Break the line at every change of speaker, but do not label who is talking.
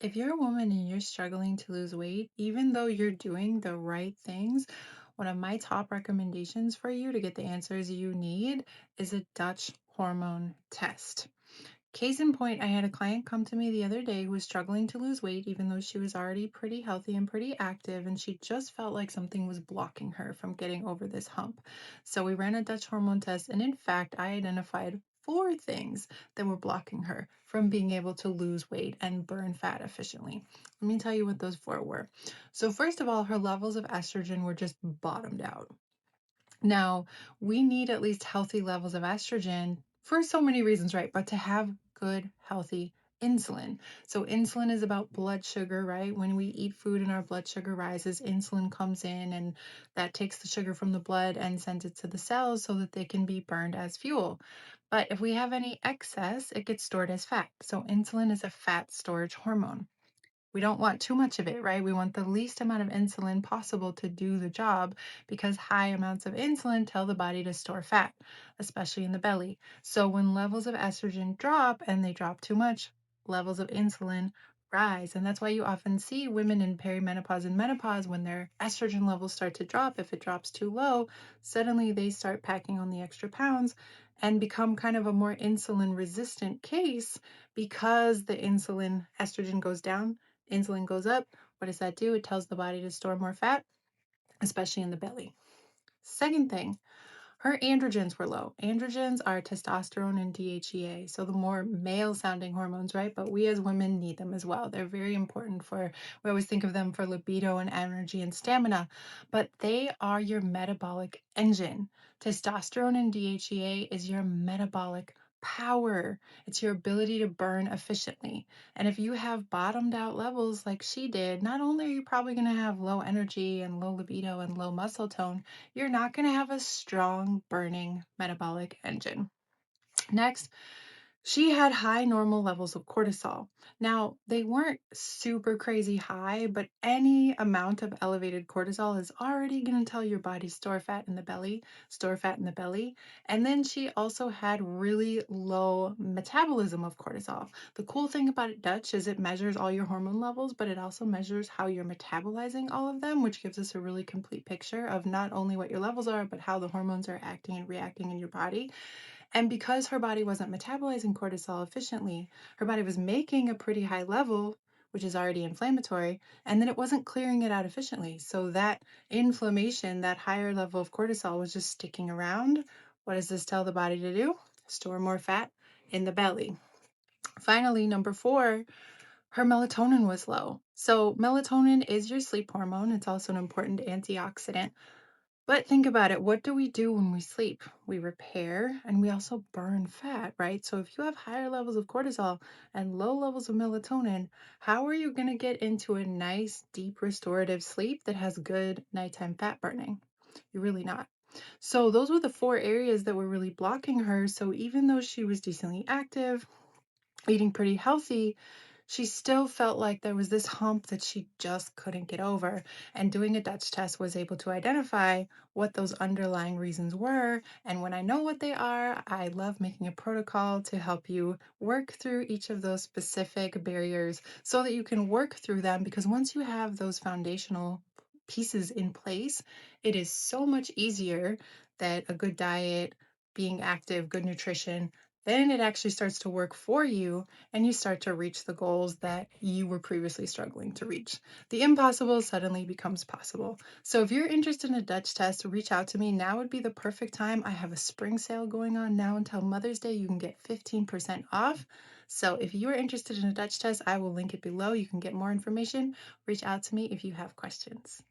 If you're a woman and you're struggling to lose weight, even though you're doing the right things, one of my top recommendations for you to get the answers you need is a Dutch hormone test. Case in point, I had a client come to me the other day who was struggling to lose weight, even though she was already pretty healthy and pretty active, and she just felt like something was blocking her from getting over this hump. So we ran a Dutch hormone test, and in fact, I identified four things that were blocking her from being able to lose weight and burn fat efficiently. Let me tell you what those four were. So, first of all, her levels of estrogen were just bottomed out. Now, we need at least healthy levels of estrogen for so many reasons, right? But to have good, healthy insulin. So, insulin is about blood sugar, right? When we eat food and our blood sugar rises, insulin comes in and that takes the sugar from the blood and sends it to the cells so that they can be burned as fuel. But if we have any excess, it gets stored as fat. So, insulin is a fat storage hormone. We don't want too much of it, right? We want the least amount of insulin possible to do the job because high amounts of insulin tell the body to store fat, especially in the belly. So when levels of estrogen drop and they drop too much, levels of insulin rise. And that's why you often see women in perimenopause and menopause when their estrogen levels start to drop. If it drops too low, suddenly they start packing on the extra pounds and become kind of a more insulin resistant case because the insulin estrogen goes down. Insulin goes up. What does that do? It tells the body to store more fat, especially in the belly. Second thing, her androgens were low. Androgens are testosterone and DHEA, so the more male sounding hormones, right? But we as women need them as well. They're very important we always think of them for libido and energy and stamina, but they are your metabolic engine. Testosterone and DHEA is your metabolic power. It's your ability to burn efficiently. And if you have bottomed out levels like she did, not only are you probably going to have low energy and low libido and low muscle tone, you're not going to have a strong burning metabolic engine. Next, she had high normal levels of cortisol. Now, they weren't super crazy high, but any amount of elevated cortisol is already going to tell your body store fat in the belly, store fat in the belly. And then she also had really low metabolism of cortisol. The cool thing about it, Dutch, is it measures all your hormone levels, but it also measures how you're metabolizing all of them, which gives us a really complete picture of not only what your levels are, but how the hormones are acting and reacting in your body. And because her body wasn't metabolizing cortisol efficiently, her body was making a pretty high level, which is already inflammatory, and then it wasn't clearing it out efficiently. So that inflammation, that higher level of cortisol was just sticking around. What does this tell the body to do? Store more fat in the belly. Finally, number four, her melatonin was low. So melatonin is your sleep hormone. It's also an important antioxidant. But think about it. What do we do when we sleep? We repair and we also burn fat, right? So if you have higher levels of cortisol and low levels of melatonin, how are you going to get into a nice, deep, restorative sleep that has good nighttime fat burning? You're really not. So those were the four areas that were really blocking her. So even though she was decently active, eating pretty healthy, she still felt like there was this hump that she just couldn't get over. And doing a Dutch test was able to identify what those underlying reasons were. And when I know what they are, I love making a protocol to help you work through each of those specific barriers so that you can work through them. Because once you have those foundational pieces in place, it is so much easier that a good diet, being active, good nutrition, then it actually starts to work for you and you start to reach the goals that you were previously struggling to reach. The impossible suddenly becomes possible. So if you're interested in a Dutch test, reach out to me. Now would be the perfect time. I have a spring sale going on now until Mother's Day. You can get 15% off. So if you are interested in a Dutch test, I will link it below. You can get more information. Reach out to me if you have questions.